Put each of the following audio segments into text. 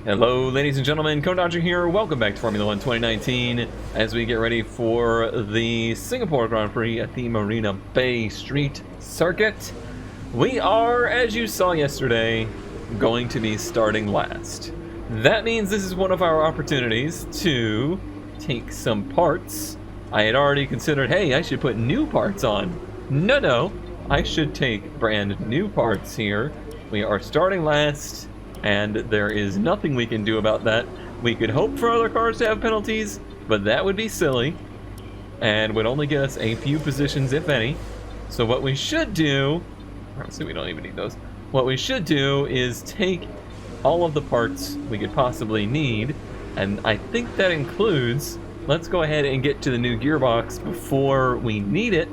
Hello, ladies and gentlemen, Dodger here. Welcome back to Formula 1 2019 as we get ready for the Singapore Grand Prix at the Marina Bay Street Circuit. We are, as you saw yesterday, going to be starting last. That means this is one of our opportunities to take some parts. I had already considered, hey, I should put new parts on. No, I should take brand new parts here. We are starting last, and there is nothing we can do about that. We could hope for other cars to have penalties, but that would be silly and would only get us a few positions, if any. So what we should do, honestly, we don't even need those. What we should do is take all of the parts we could possibly need, and I think that includes, let's go ahead and get to the new gearbox before we need it,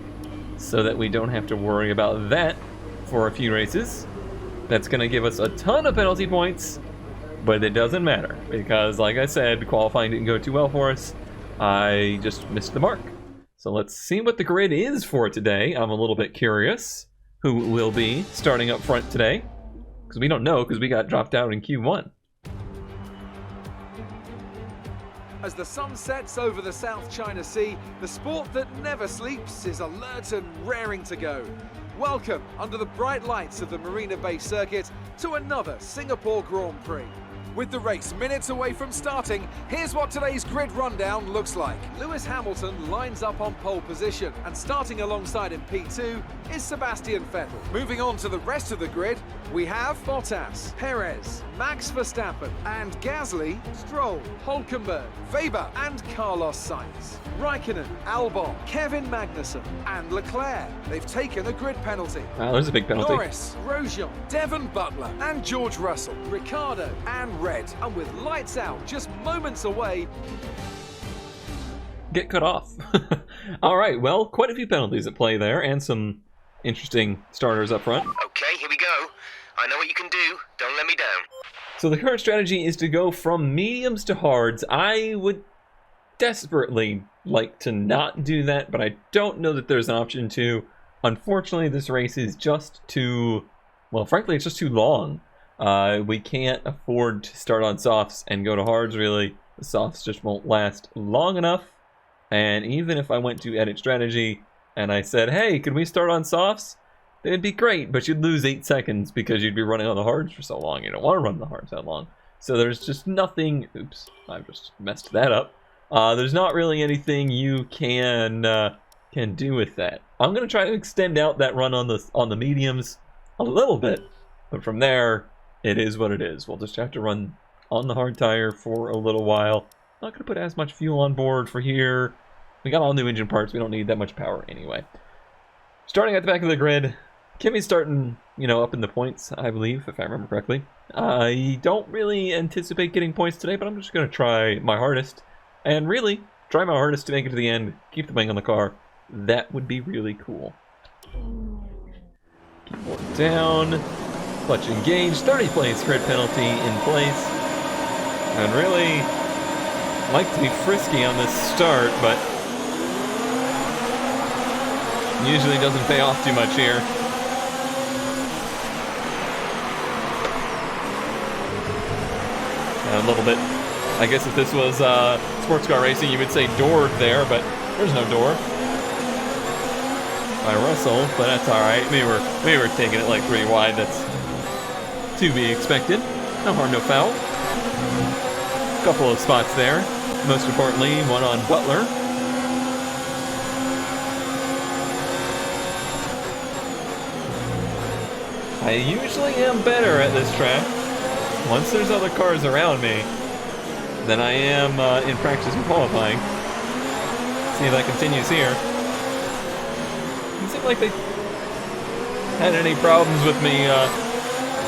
so that we don't have to worry about that for a few races. That's going to give us a ton of penalty points, but it doesn't matter because, like I said, qualifying didn't go too well for us. I just missed the mark. So let's see what the grid is for today. I'm a little bit curious who will be starting up front today, because we don't know because we got dropped out in Q1. As the sun sets over the South China Sea, the sport that never sleeps is alert and raring to go. Welcome, under the bright lights of the Marina Bay Circuit, to another Singapore Grand Prix. With the race minutes away from starting, here's what today's grid rundown looks like. Lewis Hamilton lines up on pole position, and starting alongside in P2 is Sebastian Vettel. Moving on to the rest of the grid, we have Bottas, Perez, Max Verstappen, and Gasly, Stroll, Hülkenberg, Weber, and Carlos Sainz. Raikkonen, Albon, Kevin Magnussen, and Leclerc. They've taken a grid penalty. Wow, there's a big penalty. Norris, Grosjean, Devon Butler, and George Russell, Ricciardo, and Red. And with lights out just moments away, get cut off. All right, well, quite a few penalties at play there, and some interesting starters up front. Okay, here we go. I know what you can do. Don't let me down. So the current strategy is to go from mediums to hards. I would desperately like to not do that, but I don't know that there's an option to. Unfortunately, this race is just too, well, frankly, it's just too long. We can't afford to start on softs and go to hards, really. The softs just won't last long enough. And even if I went to edit strategy and I said, hey, can we start on softs? It'd be great, but you'd lose 8 seconds because you'd be running on the hards for so long. You don't want to run the hards that long. So there's just nothing, oops, I've just messed that up. There's not really anything you can do with that. I'm going to try to extend out that run on the mediums a little bit, but from there, it is what it is. We'll just have to run on the hard tire for a little while. Not going to put as much fuel on board for here. We got all new engine parts. We don't need that much power anyway. Starting at the back of the grid, Kimi's starting, up in the points, I believe, if I remember correctly. I don't really anticipate getting points today, but I'm just going to try my hardest. And really, try my hardest to make it to the end, keep the wing on the car. That would be really cool. Keyboard down. Clutch engaged, 30 place grid penalty in place. And really like to be frisky on this start, but usually doesn't pay off too much here. And a little bit, I guess if this was sports car racing, you would say doored there, but there's no door. By Russell, but that's all right. We were taking it like pretty wide. That's to be expected. No harm, no foul. Couple of spots there. Most importantly, one on Butler. I usually am better at this track once there's other cars around me than I am in practice and qualifying. See if that continues here. Doesn't seem like they had any problems with me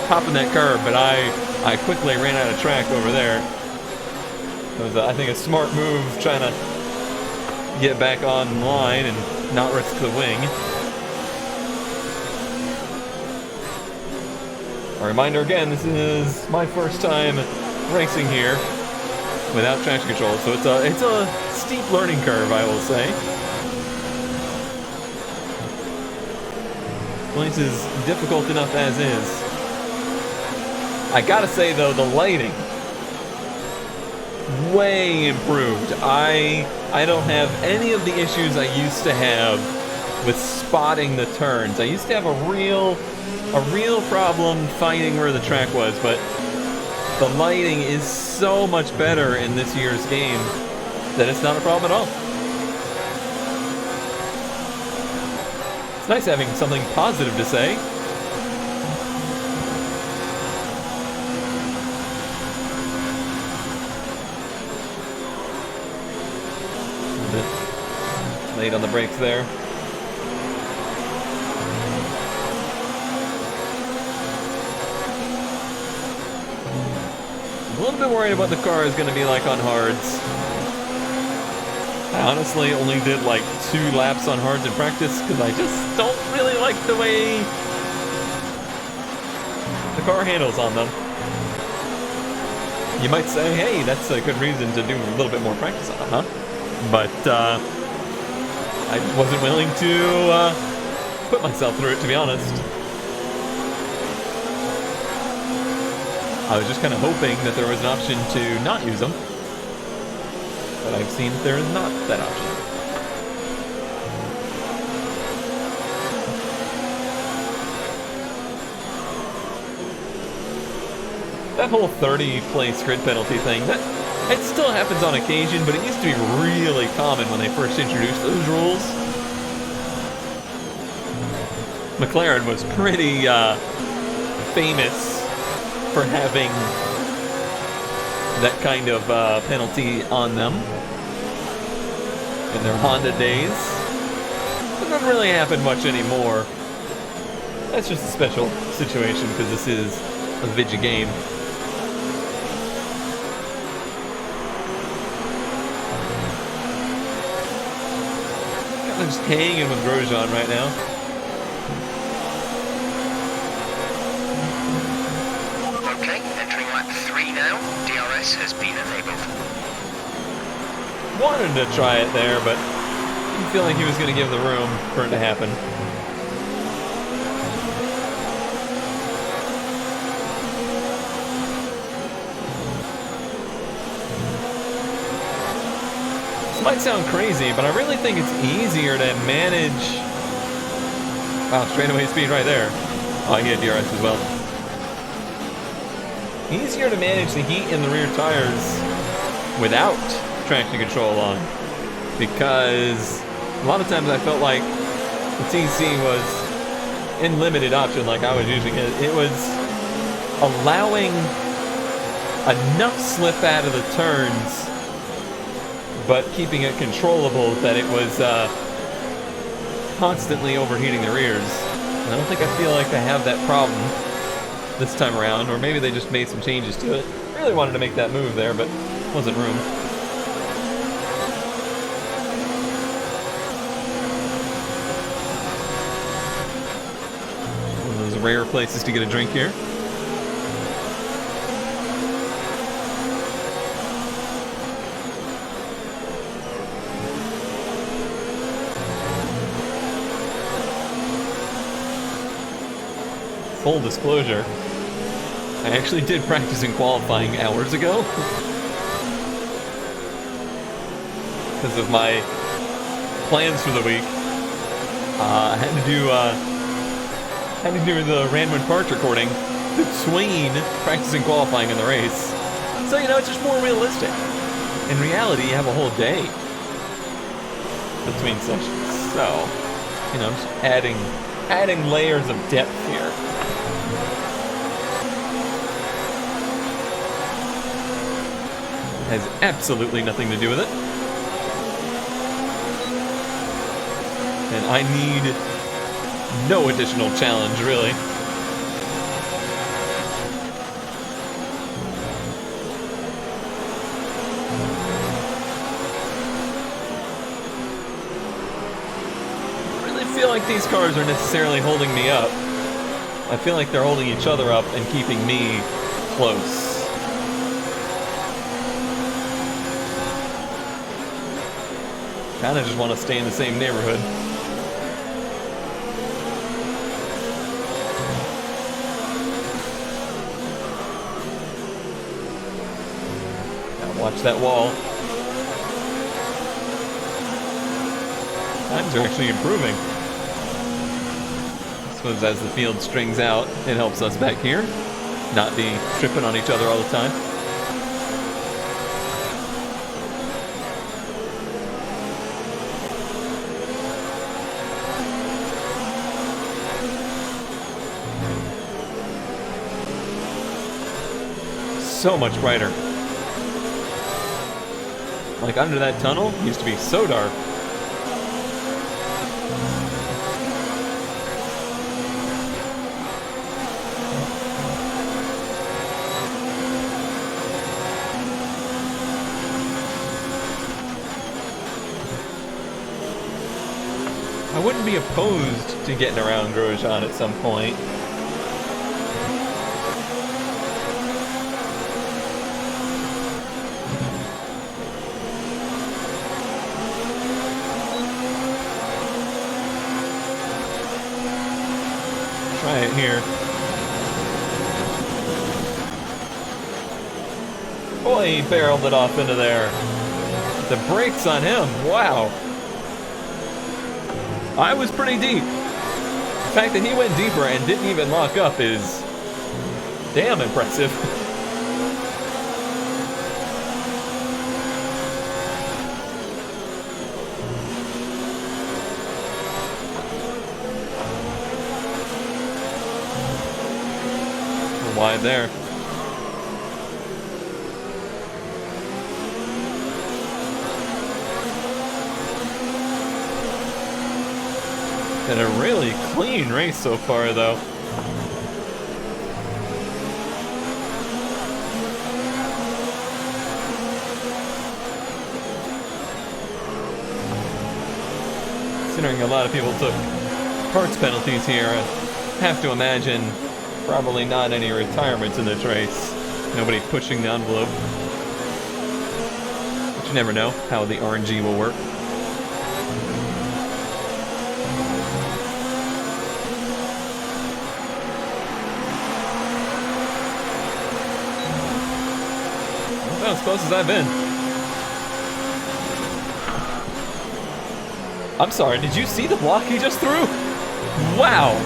topping that curve, but I quickly ran out of track over there. It was, I think, a smart move trying to get back on line and not risk the wing. A reminder again, this is my first time racing here without traction control, so it's a steep learning curve, I will say. Place is difficult enough as is. I gotta say though, the lighting way improved. I don't have any of the issues I used to have with spotting the turns. I used to have a real problem finding where the track was, but the lighting is so much better in this year's game that it's not a problem at all. It's nice having something positive to say. A bit late on the brakes there. A little bit worried about the car is going to be like on hards. I honestly only did like 2 laps on hards in practice because I just don't really like the way the car handles on them. You might say, hey, that's a good reason to do a little bit more practice on them, huh? But I wasn't willing to put myself through it, to be honest. I was just kind of hoping that there was an option to not use them. But I've seen that there is not that option. That whole 30-place grid penalty thing, it still happens on occasion, but it used to be really common when they first introduced those rules. McLaren was pretty famous for having that kind of penalty on them in their Honda days. It doesn't really happen much anymore. That's just a special situation because this is a video game. I'm just hanging with Grosjean right now. Has been enabled. Wanted to try it there, but didn't feel like he was going to give the room for it to happen. This might sound crazy, but I really think it's easier to manage... Wow, straightaway speed right there. Oh, he had DRS as well. Easier to manage the heat in the rear tires without traction control on, because a lot of times I felt like the TC was in limited option like I was using it. It was allowing enough slip out of the turns but keeping it controllable that it was constantly overheating the rears. And I don't think I feel like I have that problem this time around, or maybe they just made some changes to it. I really wanted to make that move there, but wasn't room. One of those rare places to get a drink here. Full disclosure, I actually did practice in qualifying hours ago because of my plans for the week. I had to do the Random Park recording between practicing qualifying and the race. So, you know, it's just more realistic. In reality, you have a whole day between sessions. So, you know, just adding layers of depth here. Has absolutely nothing to do with it. And I need no additional challenge, really. I don't really feel like these cars are necessarily holding me up. I feel like they're holding each other up and keeping me close. Kinda just want to stay in the same neighborhood. Now Watch that wall. Times are actually improving. I suppose as the field strings out, it helps us back here not be tripping on each other all the time. So much brighter. Like under that tunnel used to be so dark. I wouldn't be opposed to getting around Grosjean at some point. Try it here. Boy, he barreled it off into there. The brakes on him, wow. I was pretty deep. The fact that he went deeper and didn't even lock up is damn impressive. Wide there. Been a really clean race so far, though. Considering a lot of people took parts penalties here, I have to imagine probably not any retirements in this race. Nobody pushing the envelope. But you never know how the RNG will work. About as close as I've been. I'm sorry, did you see the block he just threw? Wow!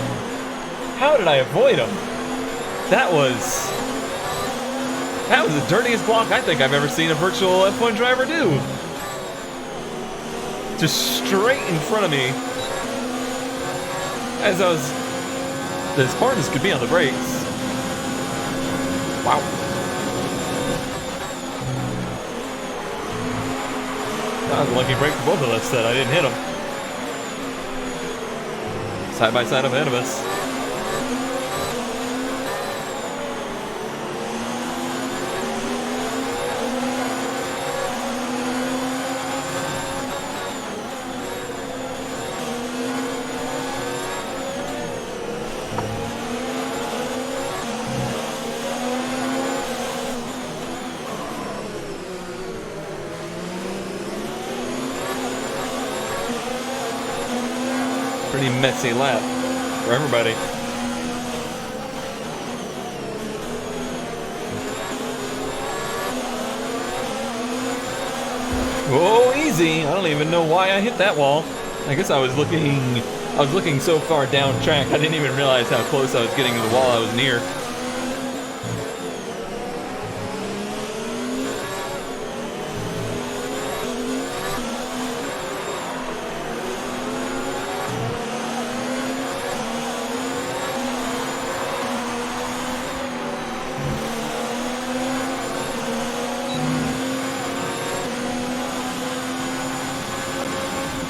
How did I avoid him? That was the dirtiest block I think I've ever seen a virtual F1 driver do. Just straight in front of me. As I was as hard as could be on the brakes. Wow. That was a lucky break for both of us that I didn't hit him. Side by side ahead of us. Pretty messy lap for everybody. Whoa, easy! I don't even know why I hit that wall. I guess I was looking so far down track I didn't even realize how close I was getting to the wall I was near.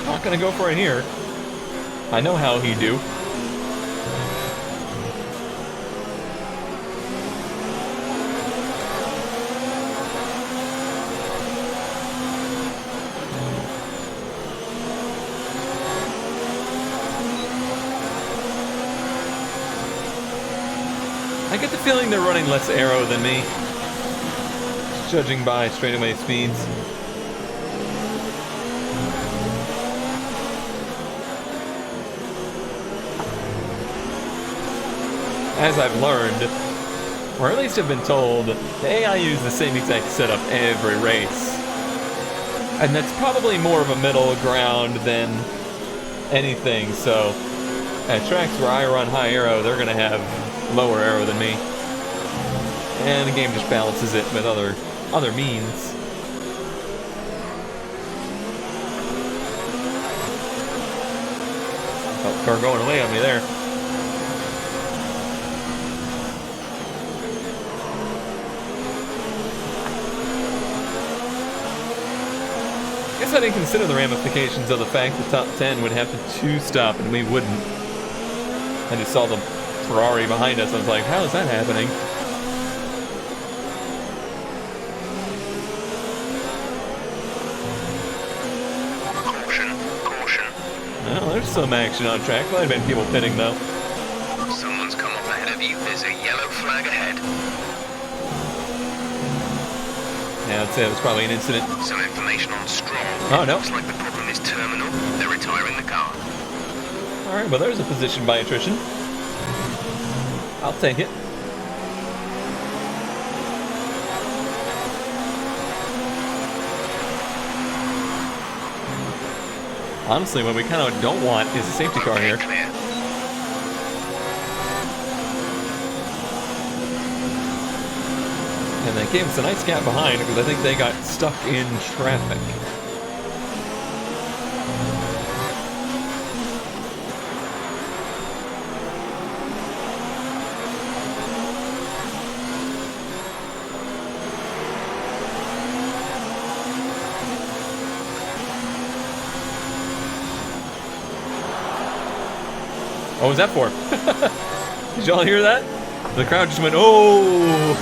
Not gonna go for it here. I know how he do. I get the feeling they're running less aero than me, judging by straightaway speeds. As I've learned, or at least have been told, the AI use the same exact setup every race. And that's probably more of a middle ground than anything, so at tracks where I run high aero, they're gonna have lower aero than me. And the game just balances it with other means. Oh, car going away on me there. I guess I didn't consider the ramifications of the fact the top 10 would have to two-stop and we wouldn't. I just saw the Ferrari behind us. I was like, how is that happening? Well, there's some action on track. Might have been people pitting, though. Someone's come up ahead of you. There's a yellow flag ahead. Yeah, I'd say it was probably an incident. Some information on Strong. Oh, no. Looks like the problem is terminal. They're retiring the car. All right, well, there's a position by attrition. I'll take it. Honestly, what we kind of don't want is a safety car here. Clear. And they gave us a nice gap behind because I think they got stuck in traffic. What was that for? Did y'all hear that? The crowd just went, oh!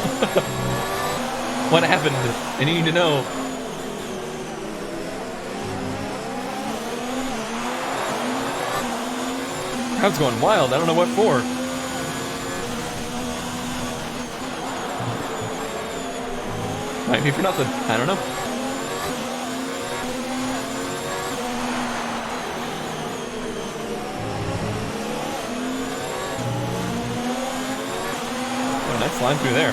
What happened? I need to know. Crowd's going wild. I don't know what for. Might be for nothing. I don't know. Nice line through there.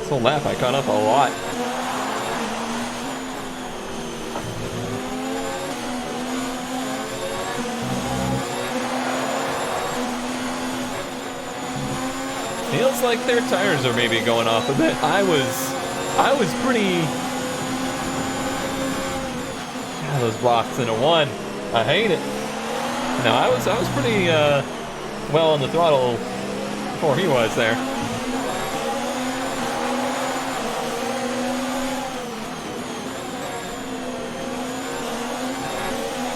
This whole lap I caught up a lot. Feels like their tires are maybe going off a bit. I was pretty. God, those blocks in a one. I hate it. No, I was pretty well on the throttle before he was there.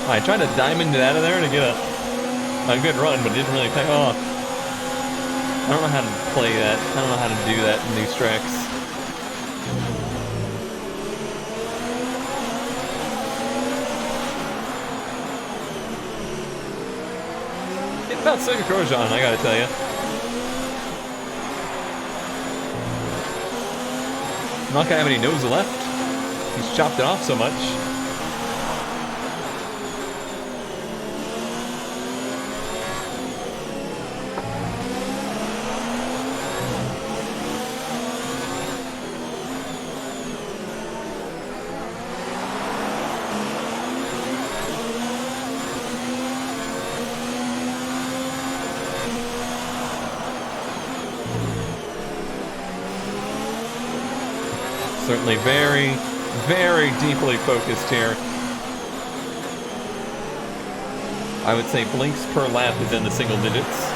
I tried to diamond it out of there to get a good run, but it didn't really pay off. I don't know how to play that. I don't know how to do that in these tracks. About Sega Crojon, I gotta tell you. Not gonna have any nose left. He's chopped it off so much. Certainly very, very deeply focused here. I would say blinks per lap is in the single digits.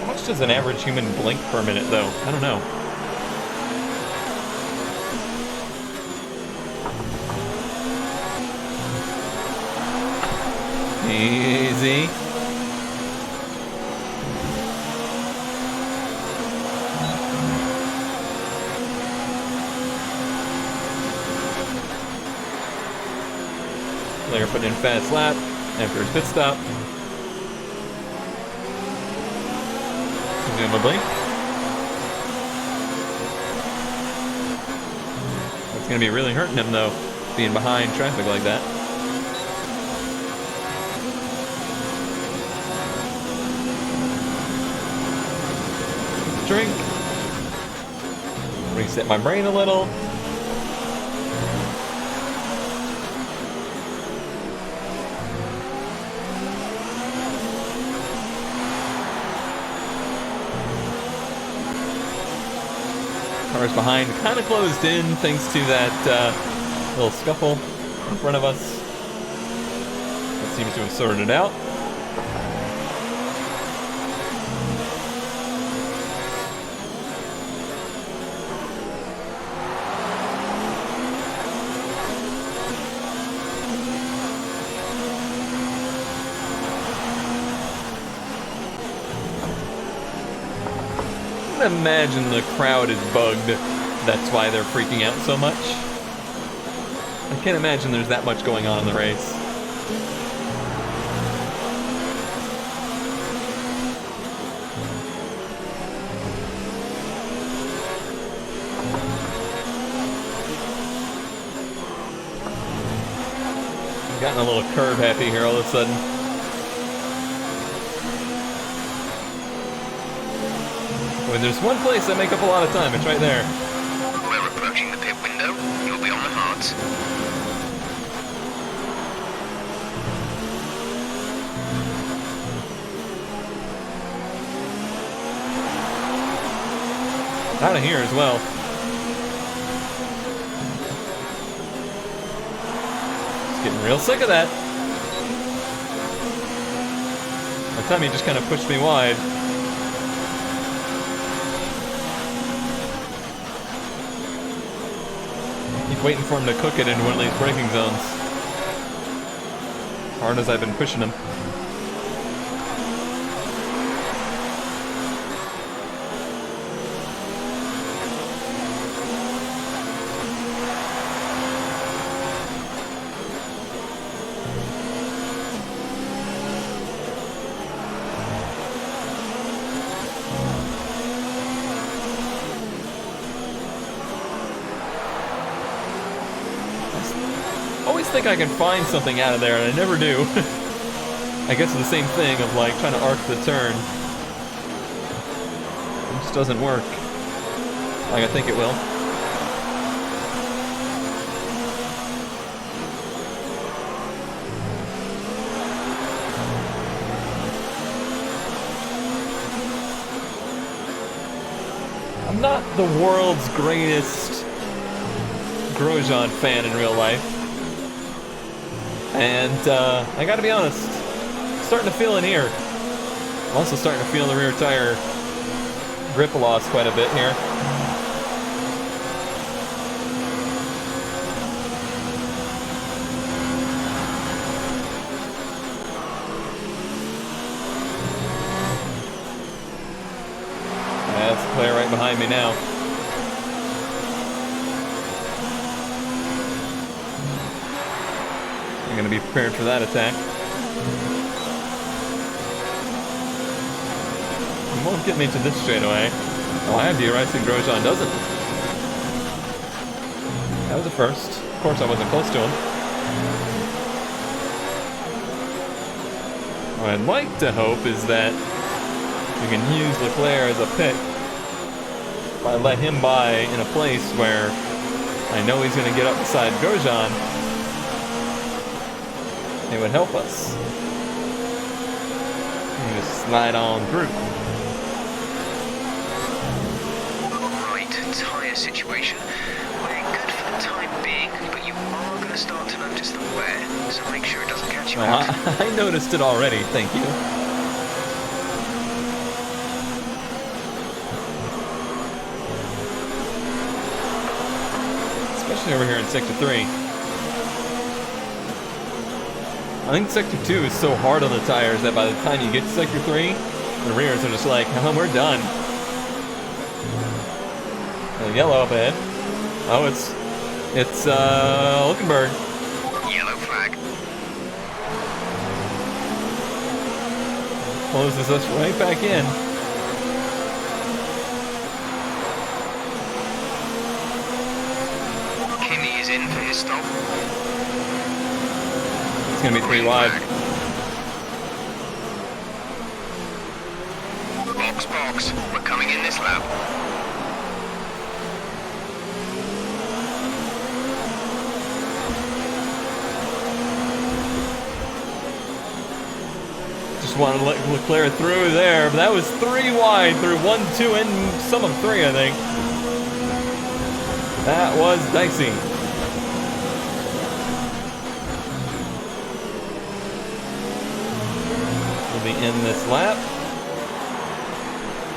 How much does an average human blink per minute, though? I don't know. Easy. They're putting in fast lap after his pit stop. Presumably. That's going to be really hurting him, though, being behind traffic like that. drink. Reset my brain a little. Cars behind kind of closed in thanks to that little scuffle in front of us. That seems to have sorted it out. I imagine the crowd is bugged. That's why they're freaking out so much. I can't imagine there's that much going on in the race. I've gotten a little curb happy here all of a sudden. When there's one place I make up a lot of time, it's right there. We're approaching the pit window. You'll be on the hards. Out of here as well. Just getting real sick of that. My tummy just kind of pushed me wide. Keep waiting for him to cook it into one of these braking zones. Hard as I've been pushing him. I think I can find something out of there, and I never do. I guess it's the same thing of like trying to arc the turn. It just doesn't work like I think it will. I'm not the world's greatest Grosjean fan in real life. And I gotta be honest, starting to feel in here. I'm also starting to feel the rear tire grip loss quite a bit here. That's the player right behind me now. I'm going to be prepared for that attack. He won't get me to this straightaway. Oh, I have DRS and Grosjean doesn't. That was a first. Of course, I wasn't close to him. What I'd like to hope is that we can use Leclerc as a pick if I let him by in a place where I know he's going to get up beside Grosjean. It would help us. You can just slide on through. Right, tyre situation. We're good for the time being, but you are going to start to notice the wear, so make sure it doesn't catch you out. I noticed it already, thank you. Especially over here in Sector 3. I think Sector 2 is so hard on the tires that by the time you get to Sector 3, the rears are just like, oh, we're done. Yellow up ahead. Oh, it's Hulkenberg. Yellow flag. Closes us right back in. Kimi is in for his stop. It's going to be 3 wide. Box, box. trucks. We're coming in this lap. Just wanted to let Leclerc through there, but that was 3 wide through 1, 2, and some of 3, I think. That was dicey. We'll be in this lap.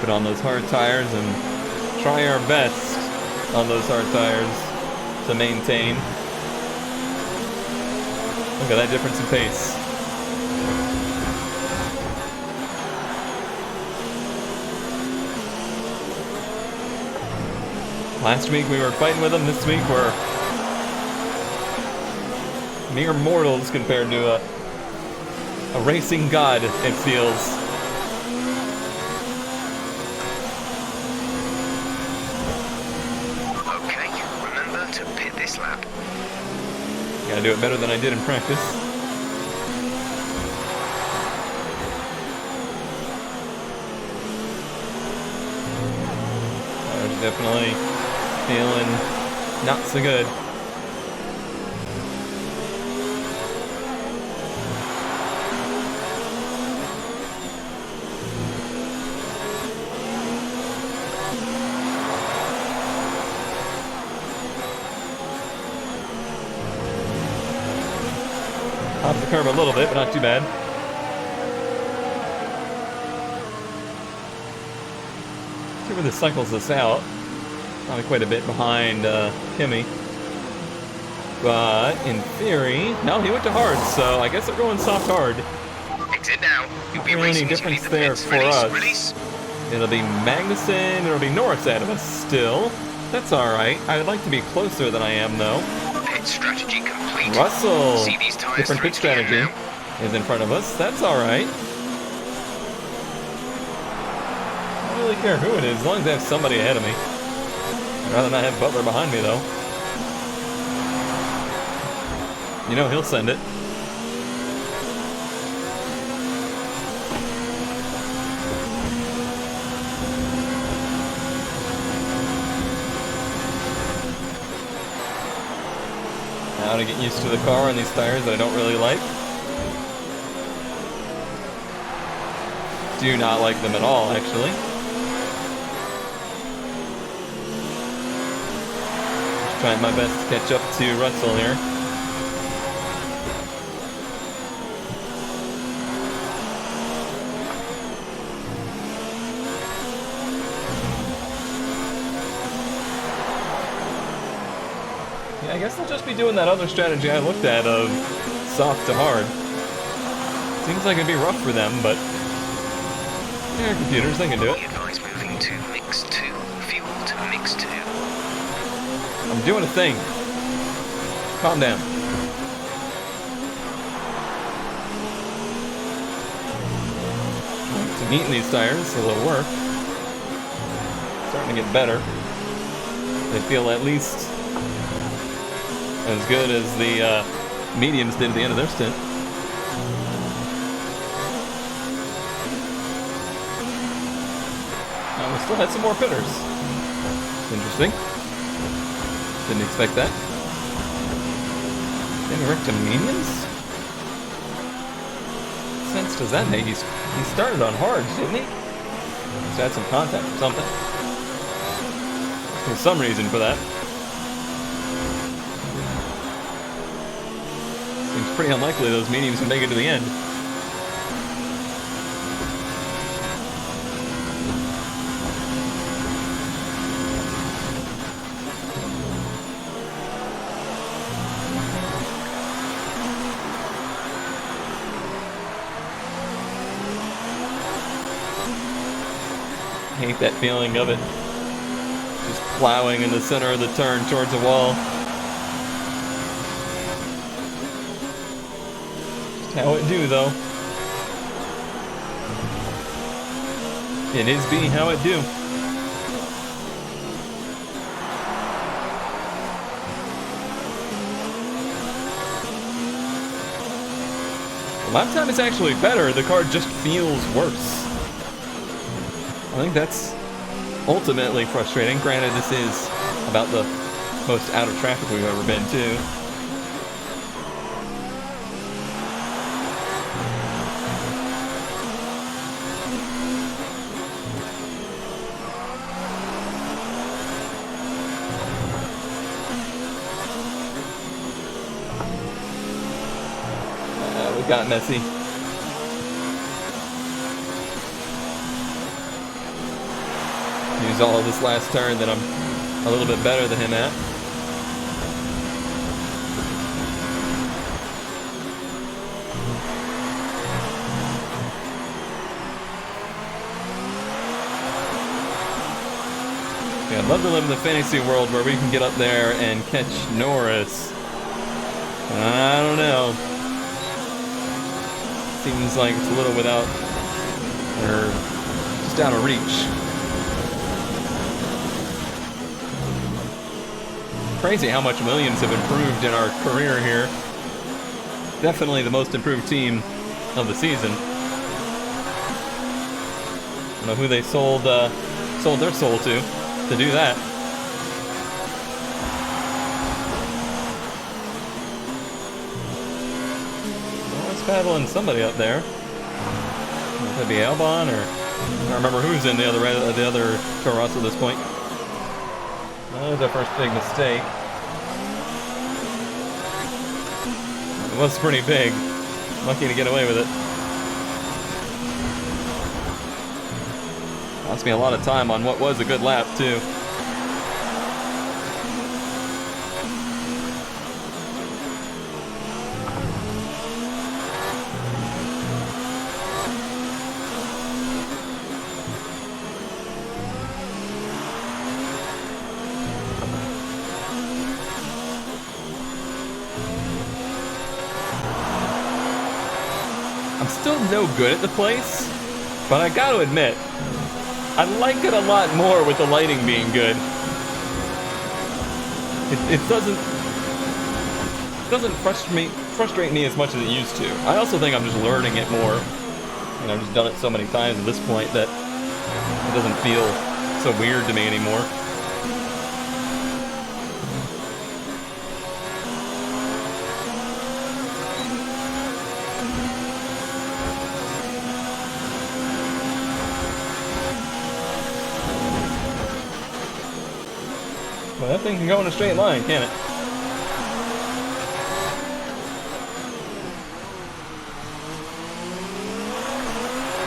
Put on those hard tires and try our best on those hard tires to maintain. Look at that difference in pace. Last week we were fighting with them, this week we're mere mortals compared to a racing god, it feels. Okay, remember to pit this lap. Gotta do it better than I did in practice. Tires definitely feeling not so good. Off the curb a little bit, but not too bad. See where this cycles us out. Probably quite a bit behind Kimmy. But in theory, no, he went to hard, so I guess they're going soft hard. Exit now. You'll be Any racing to difference leave the there pits. for Release, us? release. It'll be Magnussen, it'll be Norris ahead of us still. That's alright. I would like to be closer than I am though. Pit strategy complete. Russell, See these tires different through pit to the end strategy, now. is in front of us. That's alright. I don't really care who it is, as long as I have somebody ahead of me. I'd rather not have Butler behind me though. You know he'll send it. Now to get used to the car and these tires that I don't really like. Do not like them at all, actually. Just trying my best to catch up to Russell here. I guess they'll just be doing that other strategy I looked at of soft to hard. Seems like it'd be rough for them, but they're computers, they can do it. Be advised moving to mix 2, fuel to mix 2. I'm doing a thing. Calm down. To neat in these tires, so they'll work. Starting to get better. They feel at least as good as the mediums did at the end of their stint. We still had some more pitters. Interesting. Didn't expect that. Getting wrecked to mediums? What sense does that make? He started on hards, didn't he? He's had some contact or something. There's some reason for that. Seems pretty unlikely those mediums would make it to the end. I hate that feeling of it. Just plowing in the center of the turn towards a wall. Just how it do, though. It is be how it do. The lap time is actually better, the car just feels worse. think that's ultimately frustrating. Granted, this is about the most out of traffic we've ever been to. We got messy. Use all of this last turn that I'm a little bit better than him at. Yeah, I'd love to live in the fantasy world where we can get up there and catch Norris. I don't know. Seems like it's a little without, or just out of reach. Crazy how much Williams have improved in our career here. Definitely the most improved team of the season. I don't know who they sold their soul to do that. Well, it's battling somebody up there. Could be Albon, or I don't remember who's in the other Toros at this point. That was our first big mistake. It was pretty big. Lucky to get away with it. Lost me a lot of time on what was a good lap, too. I'm still no good at the place, but I gotta admit, I like it a lot more with the lighting being good. It doesn't frustrate me as much as it used to. I also think I'm just learning it more. And I've just done it so many times at this point that it doesn't feel so weird to me anymore. Well, that thing can go in a straight line, can't it?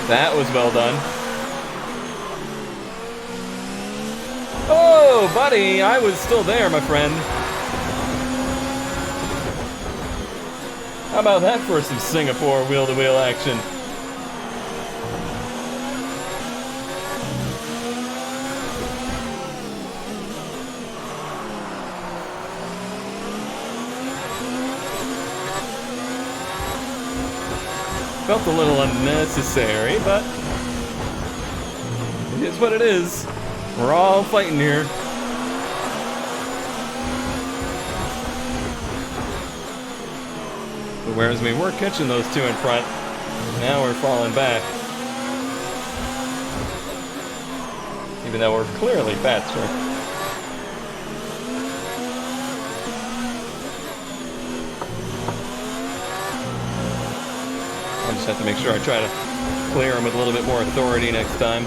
That was well done. Oh, buddy, I was still there, my friend. How about that for some Singapore wheel-to-wheel action? Felt a little unnecessary, but it is what it is. We're all fighting here. But whereas we were catching those two in front, now we're falling back. Even though we're clearly faster. I just have to make sure I try to clear him with a little bit more authority next time.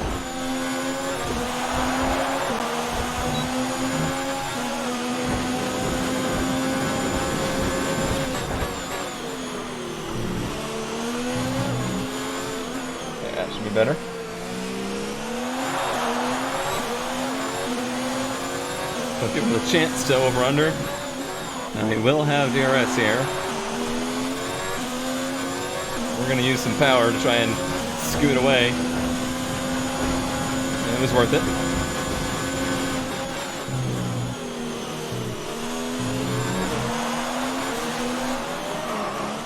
Okay, that should be better. I'll give him a chance to over under. Now he will have DRS here. We're going to use some power to try and scoot away. And it was worth it.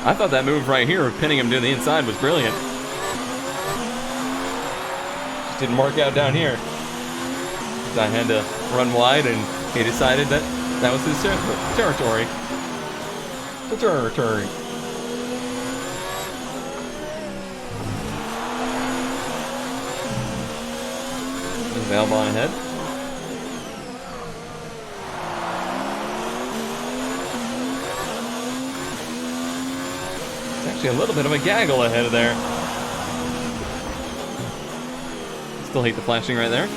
I thought that move right here of pinning him to the inside was brilliant. Just didn't work out down here. I had to run wide and he decided that that was his territory. The territory. Albon ahead. It's actually a little bit of a gaggle ahead of there. Still hate the flashing right there.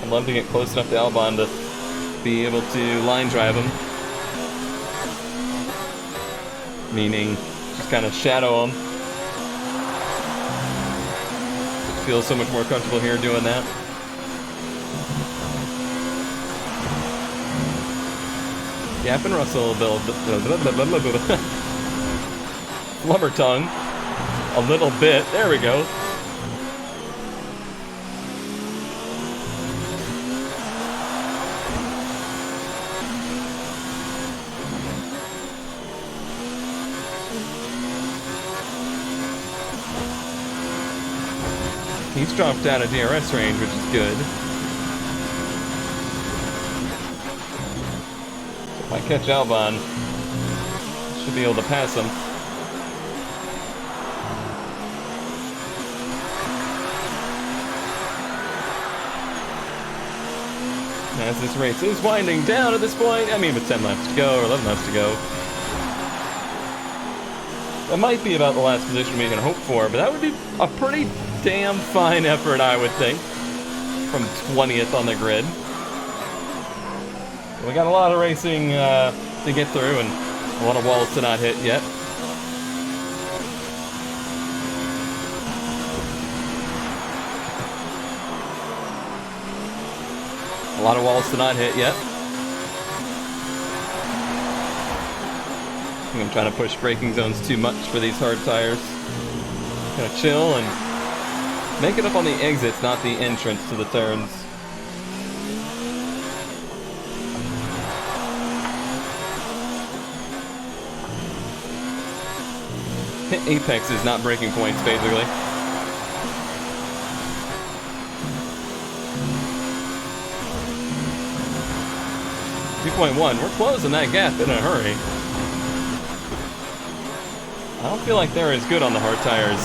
I'd love to get close enough to Albon to be able to line drive him. Meaning, just kind of shadow him. Just feel so much more comfortable here doing that. Gap and Russell build. Flubber tongue. A little bit. There we go. He's dropped out of DRS range, which is good. So if I catch Albon, should be able to pass him. As this race is winding down at this point, I mean with 10 laps to go, or 11 laps to go. That might be about the last position we can hope for, but that would be a pretty damn fine effort, I would think, from 20th on the grid. We got a lot of racing to get through and a lot of walls to not hit yet. A lot of walls to not hit yet. I think I'm trying to push braking zones too much for these hard tires. Kind of chill and make it up on the exits, not the entrance to the turns. Hit apexes, not breaking points, basically. We're closing that gap in a hurry. I don't feel like they're as good on the hard tires.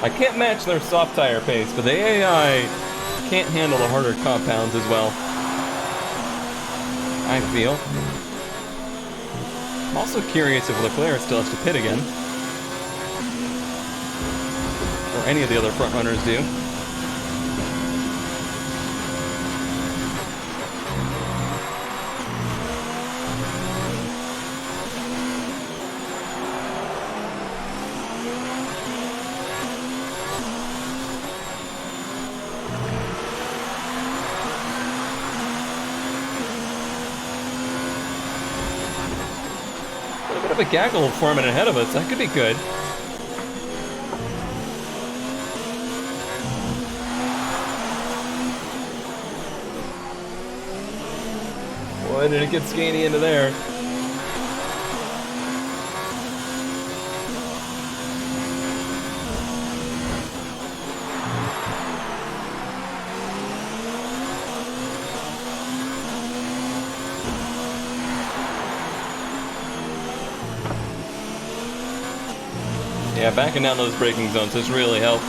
I can't match their soft tire pace, but the AI can't handle the harder compounds as well, I feel. I'm also curious if Leclerc still has to pit again. Or any of the other front runners do. A gaggle forming ahead of us. That could be good. Boy, did it get scanny into there. Yeah, backing down those braking zones has really helped.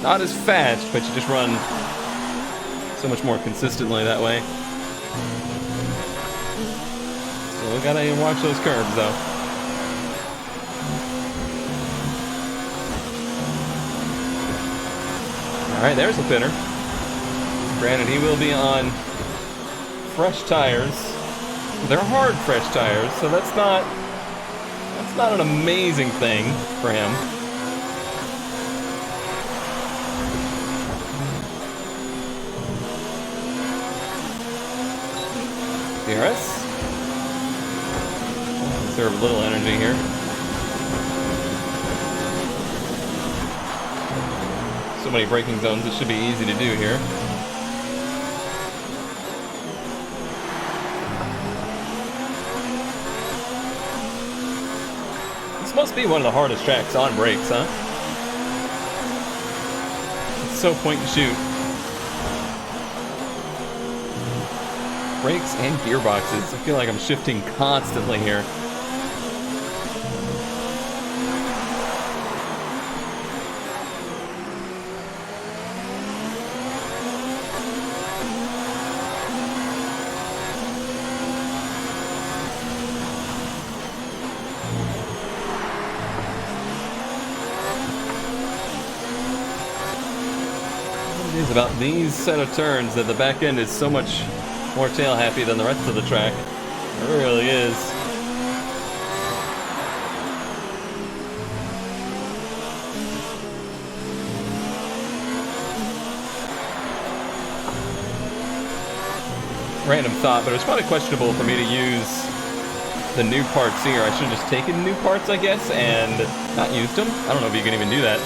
Not as fast, but you just run so much more consistently that way. So we gotta watch those curves, though. Alright, there's the pitter. Granted, he will be on fresh tires. They're hard fresh tires, so that's not an amazing thing for him. DRS. Conserve a little energy here. So many braking zones, it should be easy to do here. This must be one of the hardest tracks on brakes, huh? so point and shoot. Brakes and gearboxes. I feel like I'm shifting constantly here. About these set of turns that the back end is so much more tail happy than the rest of the track. It really is. Random thought, but it was probably questionable for me to use the new parts here. I should have just taken new parts, I guess, and not used them. I don't know if you can even do that.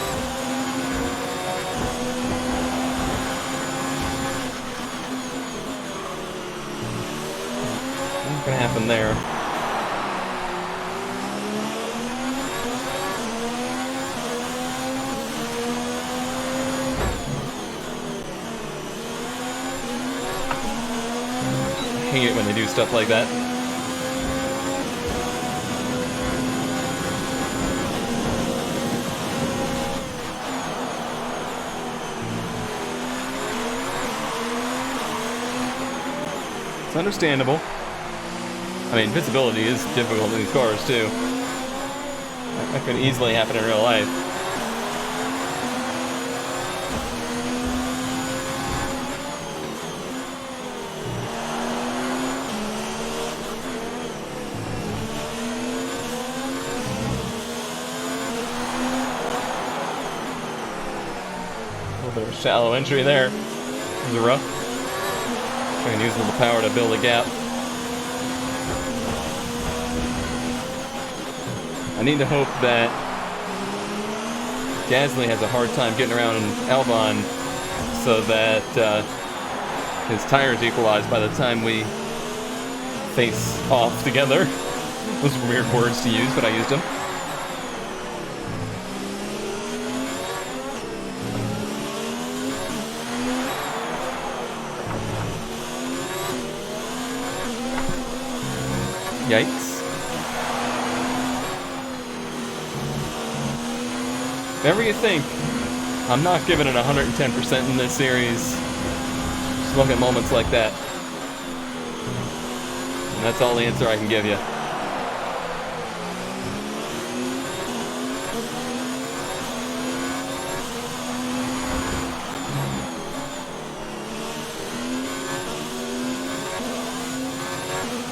What's gonna happen there? I hate it when they do stuff like that. It's understandable. I mean, visibility is difficult in these cars, too. That could easily happen in real life. A little bit of a shallow entry there. It was rough. Trying to use a little power to build a gap. I need to hope that Gasly has a hard time getting around Albon so that his tires equalize by the time we face off together. Those are weird words to use, but I used them. Yikes. Whatever you think, I'm not giving it 110% in this series. Just look at moments like that. And that's all the answer I can give you.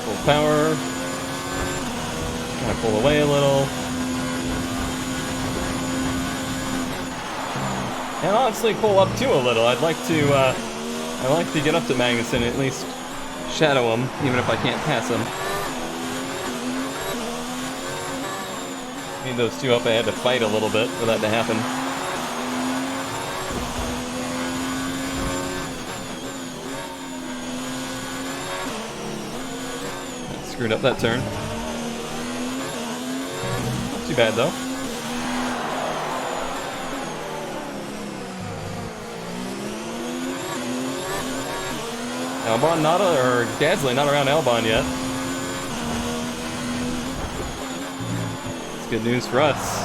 Full power. Kind of pull away a little. And honestly, pull up too a little. I'd like to get up to Magnussen and at least shadow him, even if I can't pass him. Need those two up ahead to fight a little bit for that to happen. Screwed up that turn. Not too bad though. Albon or Gasly not around Albon yet. It's good news for us.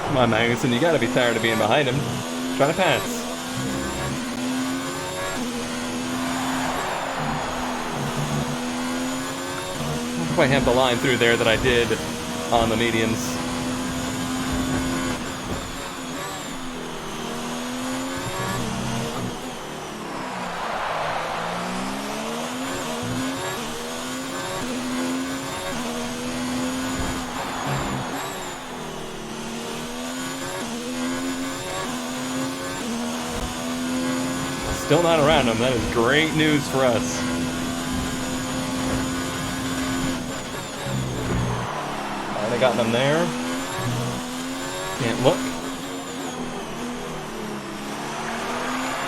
Come on, Magnussen, you gotta be tired of being behind him. Try to pass. Don't quite have the line through there that I did on the mediums. Still not around him. That is great news for us. Gotta have gotten him there. Can't look.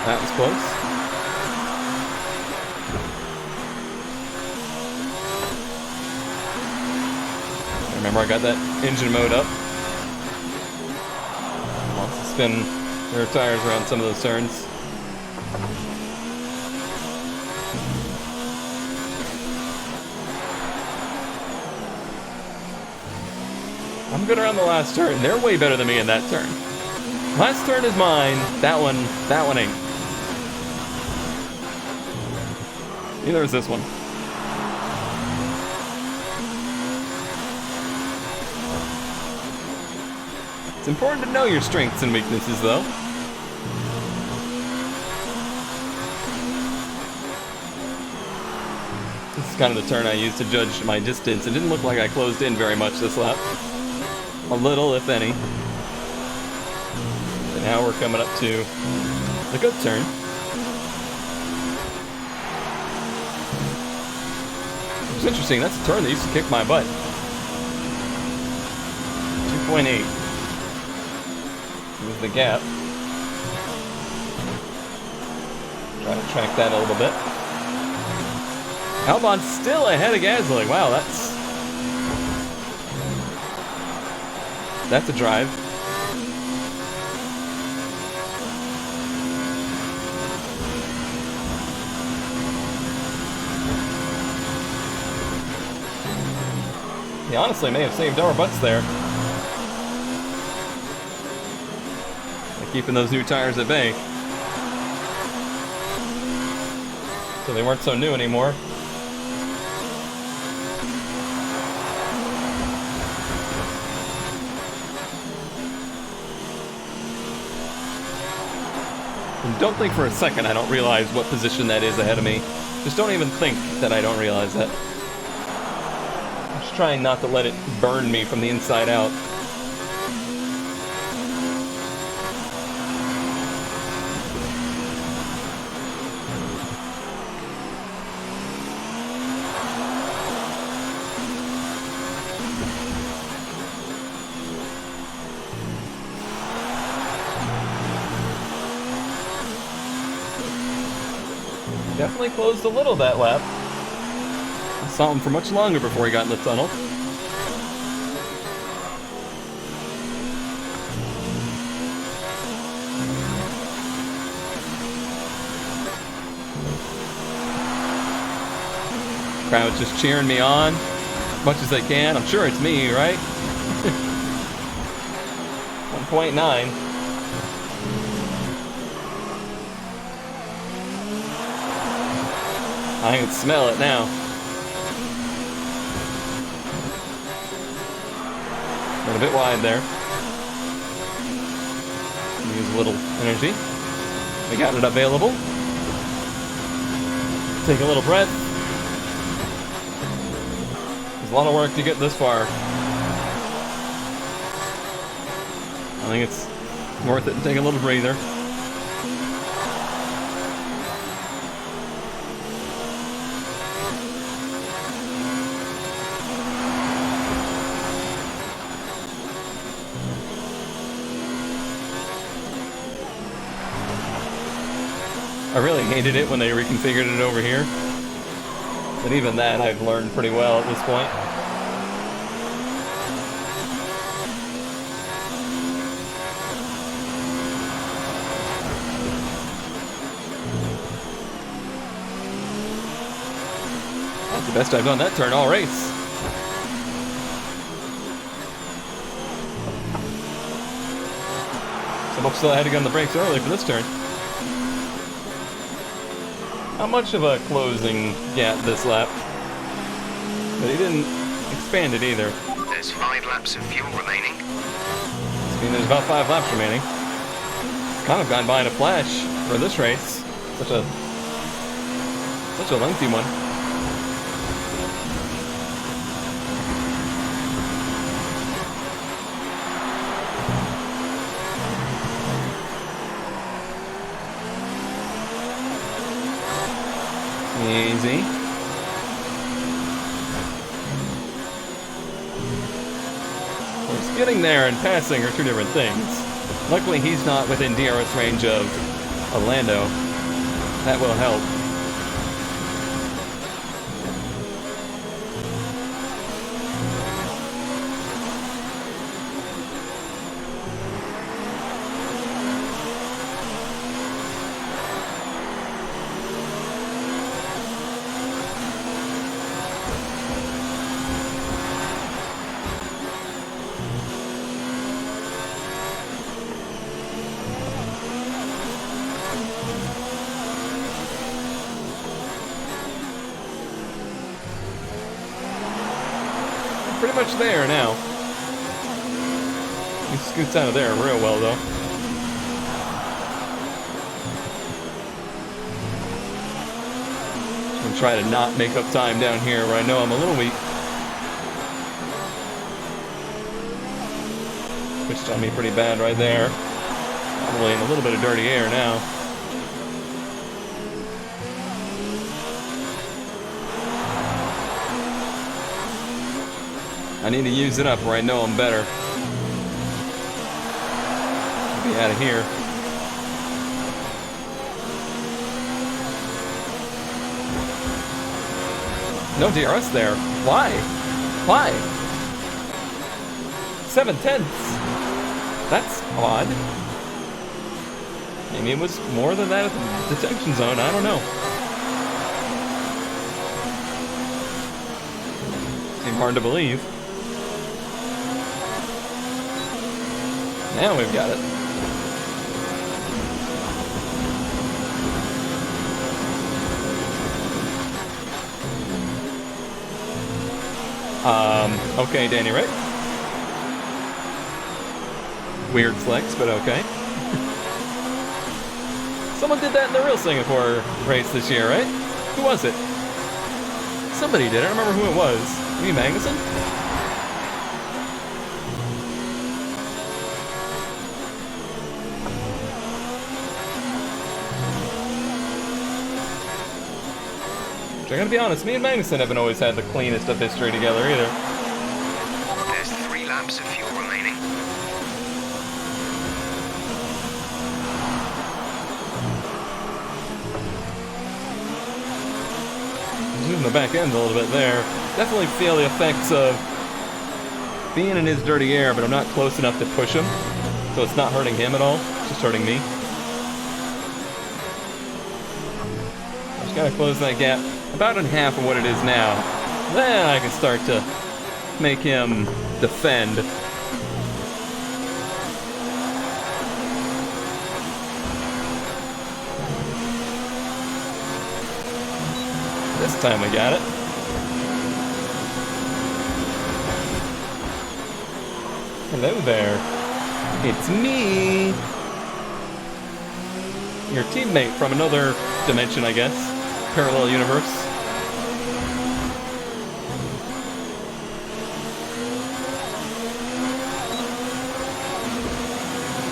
That was close. Remember, I got that engine mode up. Wants to spin their tires around some of those turns. I'm good around the last turn. They're way better than me in that turn. Last turn is mine. That one ain't. Neither is this one. It's important to know your strengths and weaknesses, though. This is kind of the turn I used to judge my distance. It didn't look like I closed in very much this lap. A little, if any. And now we're coming up to the good turn. It's interesting, that's a turn that used to kick my butt. 2.8. Here's the gap. Try to track that a little bit. Albon's still ahead of Gasly. Wow, that's a drive. He honestly may have saved our butts there. By keeping those new tires at bay. So they weren't so new anymore. And don't think for a second I don't realize what position that is ahead of me. Just don't even think that I don't realize that. I'm just trying not to let it burn me from the inside out. Definitely closed a little that lap. I saw him for much longer before he got in the tunnel. Crowd's just cheering me on as much as they can. I'm sure it's me, right? 1.9. I can smell it now. Got a bit wide there. Use a little energy. We got it available. Take a little breath. There's a lot of work to get this far. I think it's worth it to take a little breather. I really hated it when they reconfigured it over here. But even that I've learned pretty well at this point. That's the best I've done that turn all race. So much so I had to get on the brakes early for this turn. Not much of a closing gap this lap, but he didn't expand it either. There's 5 laps of fuel remaining. I mean, there's about 5 laps remaining. Kind of gone by in a flash for this race. Such a lengthy one. Easy. getting there and passing are two different things. Luckily, he's not within DRS range of Lando. That will help. Pretty much there now. He scoots out of there real well, though. I'm gonna try to not make up time down here where I know I'm a little weak. Switched on me pretty bad right there. Probably in a little bit of dirty air now. I need to use it up where I know I'm better. Be out of here. No DRS there. Why? Why? 7/10. That's odd. Maybe it was more than that at the detention zone. I don't know. Seemed hard to believe. Now we've got it. Okay, Danny Rick. Weird flex, but okay. Someone did that in the real Singapore race this year, right? Who was it? Somebody did. I don't remember who it was. Maybe Magnuson? I gotta be honest, me and Magnuson haven't always had the cleanest of history together either. There's 3 laps of fuel remaining. Using the back end a little bit there. Definitely feel the effects of being in his dirty air, but I'm not close enough to push him. So it's not hurting him at all, it's just hurting me. Just gotta close that gap about in half of what it is now. Then I can start to make him defend. This time we got it. Hello there. It's me. Your teammate from another dimension, I guess. Parallel universe.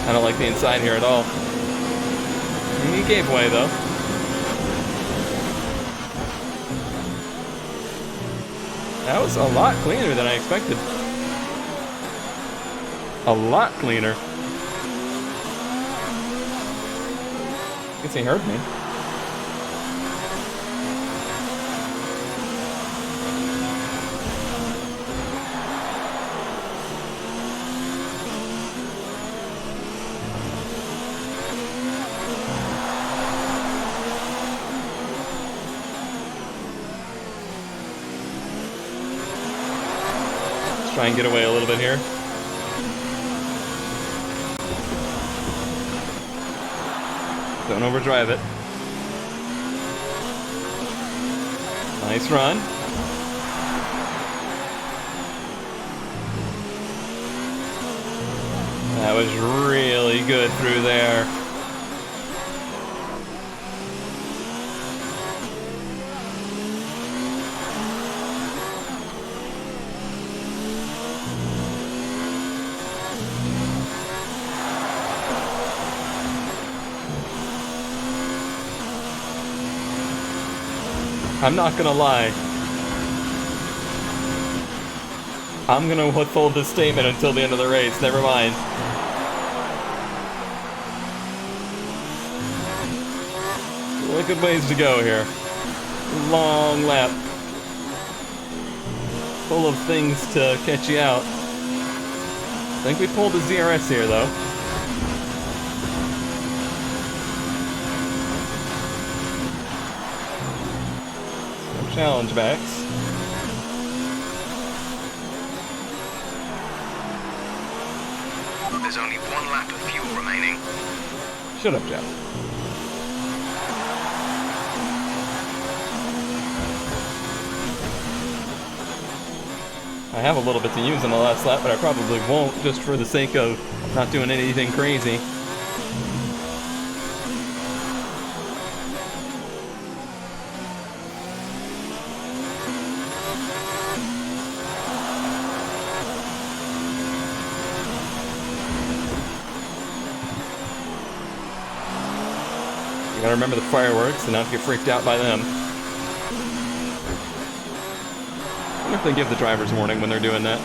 I don't like the inside here at all. He gave way though. That was a lot cleaner than I expected. A lot cleaner. I guess he heard me. Try and get away a little bit here. Don't overdrive it. Nice run. That was really good through there. I'm not gonna lie. I'm gonna withhold this statement until the end of the race. Never mind. Well, good ways to go here. Long lap. Full of things to catch you out. I think we pulled the ZRS here, though. Some challenge backs. There's only one lap of fuel remaining. Shut up, Jeff. I have a little bit to use on the last lap, but I probably won't, just for the sake of not doing anything crazy. You gotta remember the fireworks and not get freaked out by them. I wonder if they give the drivers warning when they're doing that.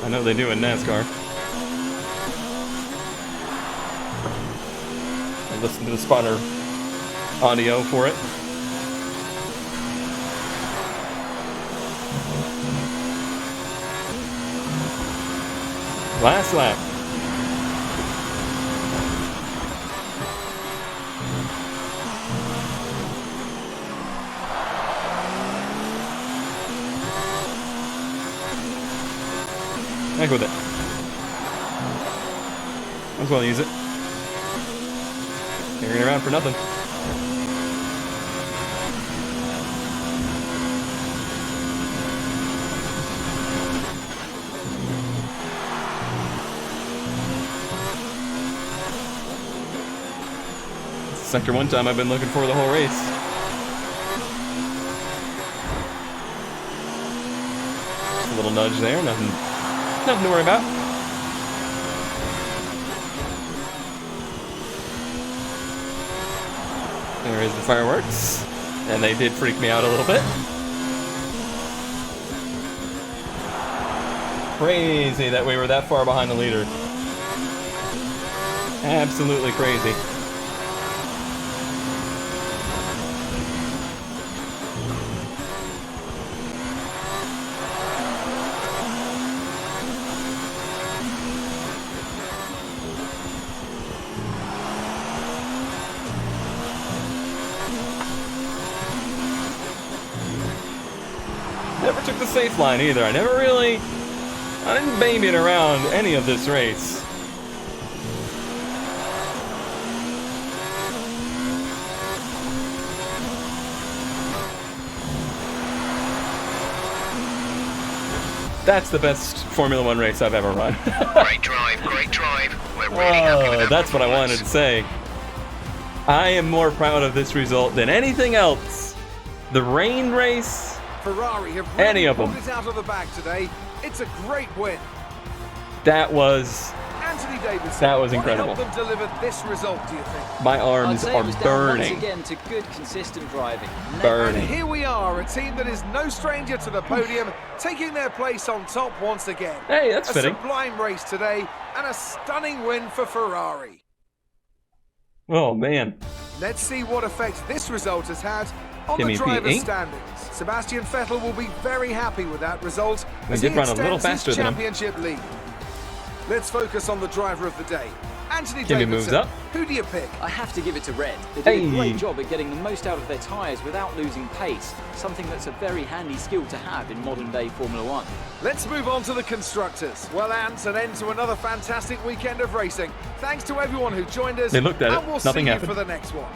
I know they do in NASCAR. I listen to the spotter audio for it. Last lap. Heck with it. Might as well use it. Carrying around for nothing. Sector 1 time I've been looking for the whole race. Just a little nudge there, nothing to worry about. There is the fireworks. And they did freak me out a little bit. Crazy that we were that far behind the leader. Absolutely crazy. Never took the safe line either. I didn't baby it around any of this race. That's the best Formula One race I've ever run. Great drive, great drive. We're really happy with that that's what I wanted performance. to say. I am more proud of this result than anything else. The rain race. Ferrari have Any really of them. pulled it out of the bag today. It's a great win. That was Anthony Davidson, That was incredible. What helped them deliver this result, do you think? my I'd arms say are it was down burning. once again to good, consistent driving. Burning. And here we are, a team that is no stranger to the podium, taking their place on top once again. Hey, that's a fitting. sublime race today, and a stunning win for Ferrari. Oh man. Let's see what effect this result has had on Give me the drivers' P8. standings. Sebastian Vettel will be very happy with that result We as did he run a little extends faster his than him. championship lead. Let's focus on the driver of the day. Anthony Timmy Davidson. moves up. Who do you pick? I have to give it to Red. They did a Hey. great job at getting the most out of their tyres without losing pace, something that's a very handy skill to have in modern-day Formula One. Let's move on to the constructors. Well, Ant, an end to another fantastic weekend of racing. Thanks to everyone who joined us. They looked at and it. we'll Nothing see happened. you for the next one.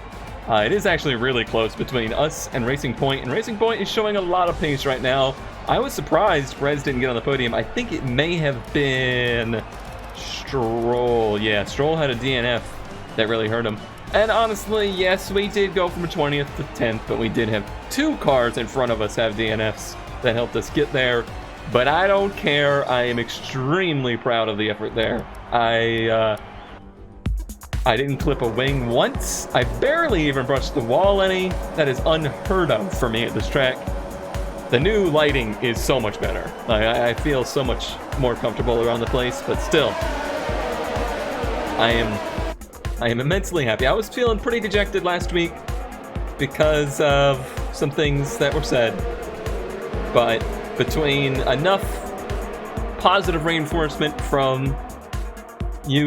It is actually really close between us and Racing Point, and Racing Point is showing a lot of pace right now. I was surprised Perez didn't get on the podium. I think it may have been Stroll. Yeah, Stroll had a DNF that really hurt him. And honestly, yes, we did go from 20th to 10th, but we did have two cars in front of us have DNFs that helped us get there. But I don't care. I am extremely proud of the effort there. I didn't clip a wing once. I barely even brushed the wall any. That is unheard of for me at this track. The new lighting is so much better. I feel so much more comfortable around the place, but still, I am immensely happy. I was feeling pretty dejected last week because of some things that were said, but between enough positive reinforcement from you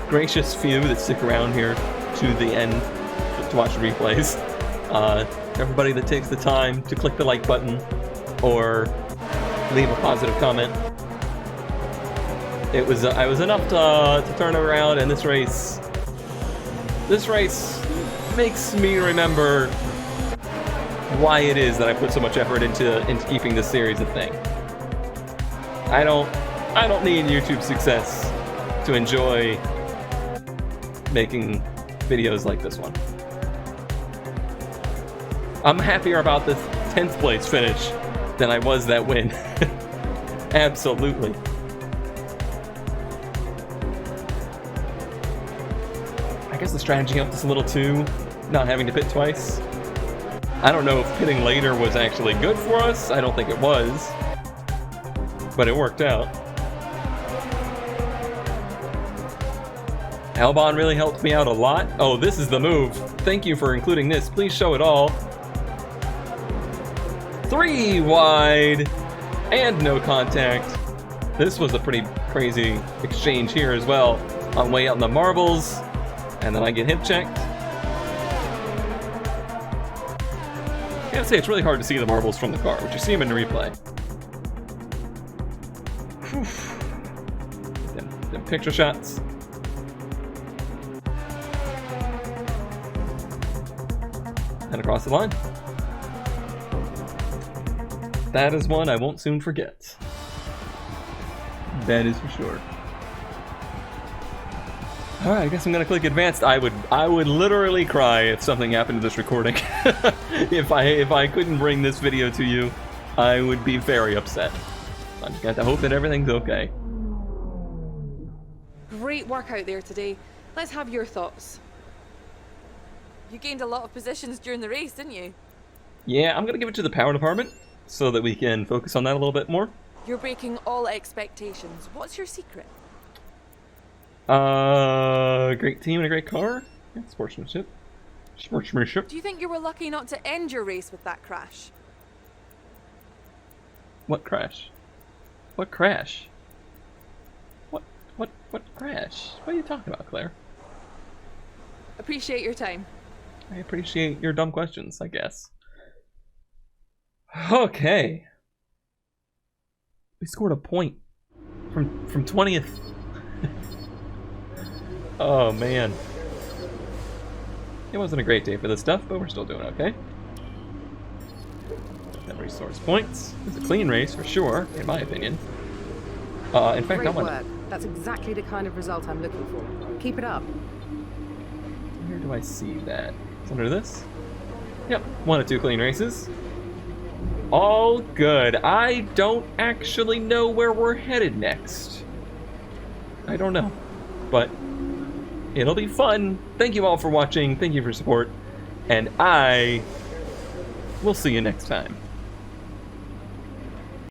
gracious few that stick around here to the end to watch the replays, everybody that takes the time to click the like button or leave a positive comment, I was enough to turn it around. And this race makes me remember why it is that I put so much effort into keeping this series a thing. I don't need YouTube success to enjoy making videos like this one. I'm happier about this 10th place finish than I was that win. Absolutely. I guess the strategy helped us a little too, not having to pit twice. I don't know if pitting later was actually good for us. I don't think it was, but it worked out. Albon really helped me out a lot. Oh, this is the move. Thank you for including this. Please show it all. 3 wide and no contact. This was a pretty crazy exchange here as well. On way out in the marbles, and then I get hip checked. I gotta say, it's really hard to see the marbles from the car, but you see them in the replay. Them picture shots. And across the line. That is one I won't soon forget. That is for sure. All right, I guess I'm gonna click advanced. I would literally cry if something happened to this recording. if I couldn't bring this video to you, I would be very upset. I just got to hope that everything's okay. Great work out there today. Let's have your thoughts. You gained a lot of positions during the race, didn't you? Yeah, I'm gonna give it to the power department so that we can focus on that a little bit more. You're breaking all expectations. What's your secret? Great team and a great car. Yeah, sportsmanship. Sportsmanship. Do you think you were lucky not to end your race with that crash? What crash? What crash? What crash? What are you talking about, Claire? Appreciate your time. I appreciate your dumb questions, I guess. Okay. We scored a point from 20th. Oh man. It wasn't a great day for this stuff, but we're still doing okay. That resource points. It's a clean race for sure, in my opinion. In fact, I want to... That's exactly the kind of result I'm looking for. Keep it up. Where do I see that? It's under this? Yep, 1 of 2 clean races. All good. I don't actually know where we're headed next. I don't know. But it'll be fun. Thank you all for watching. Thank you for your support. And I will see you next time.